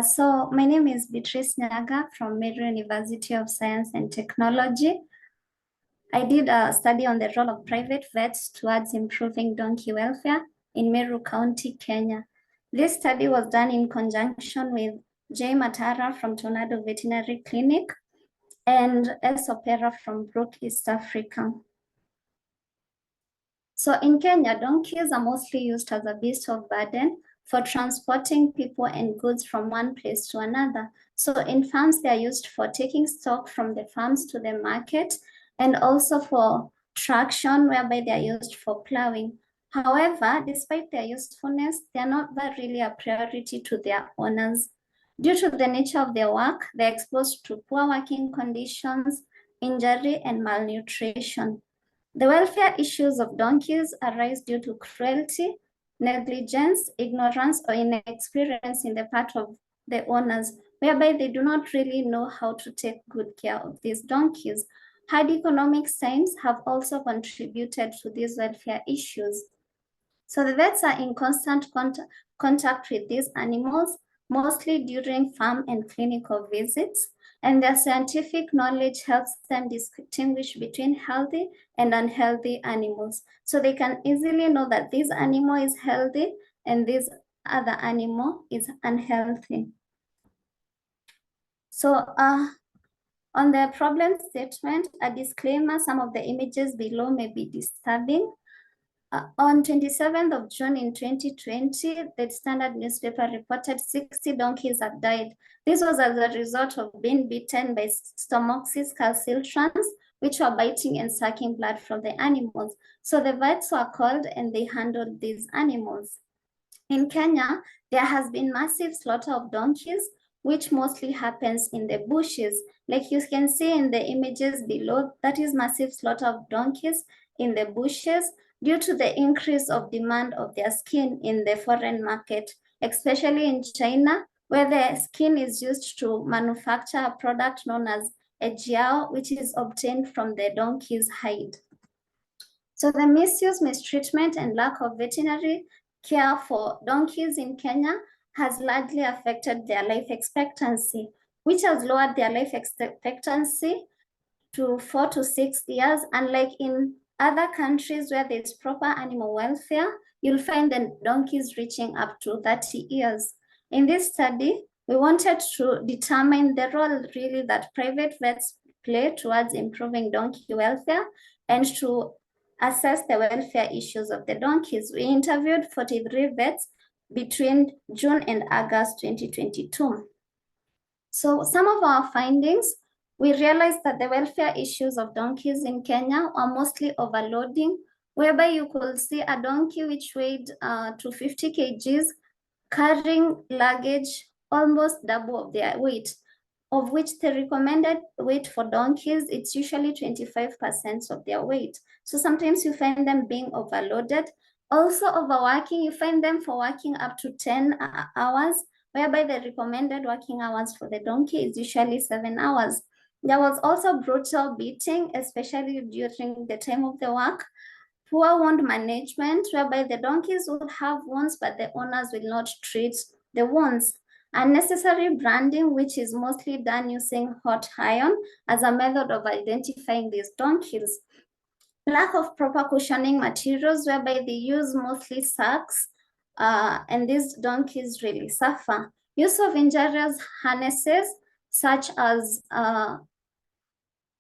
So my name is Beatrice Nyaga from Meru University of Science and Technology. I did a study on the role of private vets towards improving donkey welfare in Meru County, Kenya. This study was done in conjunction with J. Matara from Tornado Veterinary Clinic and S. Opera from Brook, East Africa. So in Kenya, donkeys are mostly used as a beast of burden for transporting people and goods from one place to another. So in farms, they are used for taking stock from the farms to the market and also for traction, whereby they are used for plowing. However, despite their usefulness, they are not really a priority to their owners. Due to the nature of their work, they're exposed to poor working conditions, injury, and malnutrition. The welfare issues of donkeys arise due to cruelty, negligence, ignorance, or inexperience in the part of the owners, whereby they do not really know how to take good care of these donkeys. Hard economic times have also contributed to these welfare issues. So the vets are in constant contact with these animals, mostly during farm and clinical visits, and their scientific knowledge helps them distinguish between healthy and unhealthy animals. So they can easily know that this animal is healthy and this other animal is unhealthy. So on the problem statement, a disclaimer, some of the images below may be disturbing. On 27th of June in 2020, the Standard newspaper reported 60 donkeys had died. This was as a result of being bitten by Stomoxys calcitrans, which were biting and sucking blood from the animals. So the vets were called and they handled these animals. In Kenya, there has been massive slaughter of donkeys, which mostly happens in the bushes. Like you can see in the images below, that is massive slaughter of donkeys in the bushes due to the increase of demand of their skin in the foreign market, especially in China, where the skin is used to manufacture a product known as ejiao, which is obtained from the donkey's hide. So the misuse, mistreatment, and lack of veterinary care for donkeys in Kenya has largely affected their life expectancy, which has lowered their life expectancy to 4 to 6 years. Unlike in other countries where there's proper animal welfare, you'll find the donkeys reaching up to 30 years. In this study, we wanted to determine the role really that private vets play towards improving donkey welfare and to assess the welfare issues of the donkeys. We interviewed 43 vets between June and August 2022. So some of our findings, we realized that the welfare issues of donkeys in Kenya are mostly overloading, whereby you could see a donkey which weighed to 50 kgs carrying luggage almost double of their weight, of which the recommended weight for donkeys, it's usually 25% of their weight. So sometimes you find them being overloaded. Also overworking, you find them for working up to 10 hours, whereby the recommended working hours for the donkey is usually 7 hours. There was also brutal beating, especially during the time of the work. Poor wound management, whereby the donkeys would have wounds, but the owners will not treat the wounds. Unnecessary branding, which is mostly done using hot iron as a method of identifying these donkeys. Lack of proper cushioning materials, whereby they use mostly sacks, and these donkeys really suffer. Use of injurious harnesses, such as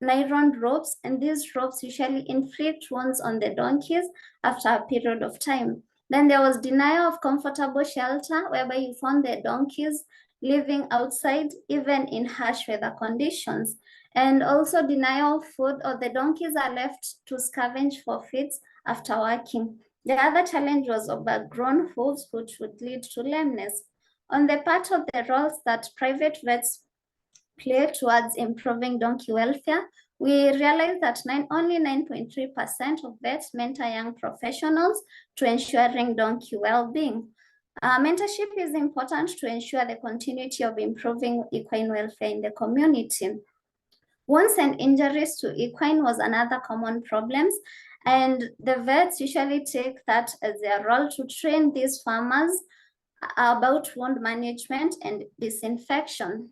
nylon ropes, and these ropes usually inflict wounds on the donkeys after a period of time. Then there was denial of comfortable shelter, whereby you found the donkeys living outside, even in harsh weather conditions. And also denial of food, or the donkeys are left to scavenge for feeds after working. The other challenge was overgrown hooves, which would lead to lameness. On the part of the roles that private vets play towards improving donkey welfare, we realized that only 9.3% of vets mentor young professionals to ensuring donkey well-being. Mentorship is important to ensure the continuity of improving equine welfare in the community. Wounds and injuries to equine was another common problem, and the vets usually take that as their role to train these farmers about wound management and disinfection.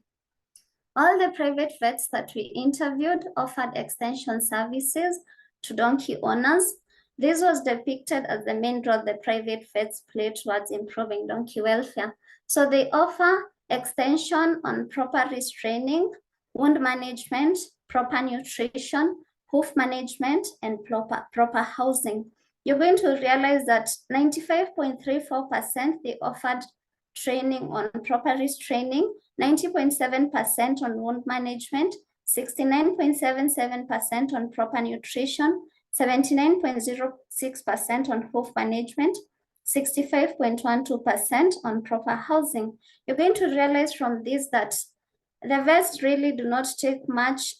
All the private vets that we interviewed offered extension services to donkey owners. This was depicted as the main role the private vets play towards improving donkey welfare. So they offer extension on proper restraining, wound management, proper nutrition, hoof management, and proper housing. You're going to realize that 95.34% they offered training on proper restraining, 90.7% on wound management, 69.77% on proper nutrition, 79.06% on hoof management, 65.12% on proper housing. You're going to realize from this that the vets really do not take much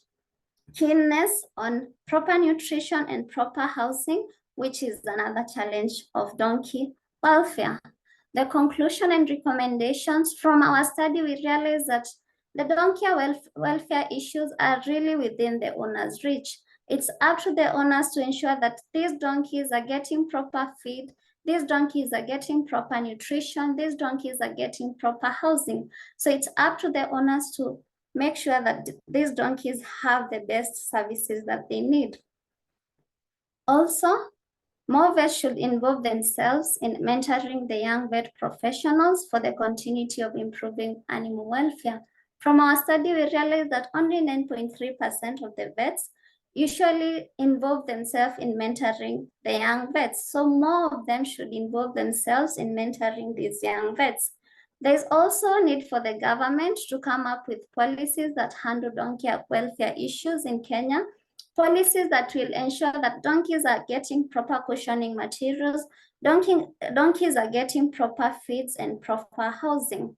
keenness on proper nutrition and proper housing, which is another challenge of donkey welfare. The conclusion and recommendations from our study, we realized that the donkey welfare issues are really within the owner's reach. It's up to the owners to ensure that these donkeys are getting proper feed, these donkeys are getting proper nutrition, these donkeys are getting proper housing. So it's up to the owners to make sure that these donkeys have the best services that they need. Also, more vets should involve themselves in mentoring the young vet professionals for the continuity of improving animal welfare. From our study, we realized that only 9.3% of the vets usually involve themselves in mentoring the young vets. So more of them should involve themselves in mentoring these young vets. There's also a need for the government to come up with policies that handle donkey welfare issues in Kenya, policies that will ensure that donkeys are getting proper cushioning materials, donkeys are getting proper feeds and proper housing.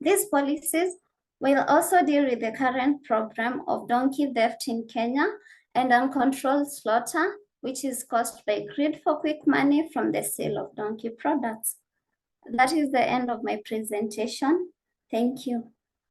These policies will also deal with the current program of donkey theft in Kenya and uncontrolled slaughter, which is caused by greed for quick money from the sale of donkey products. That is the end of my presentation. Thank you.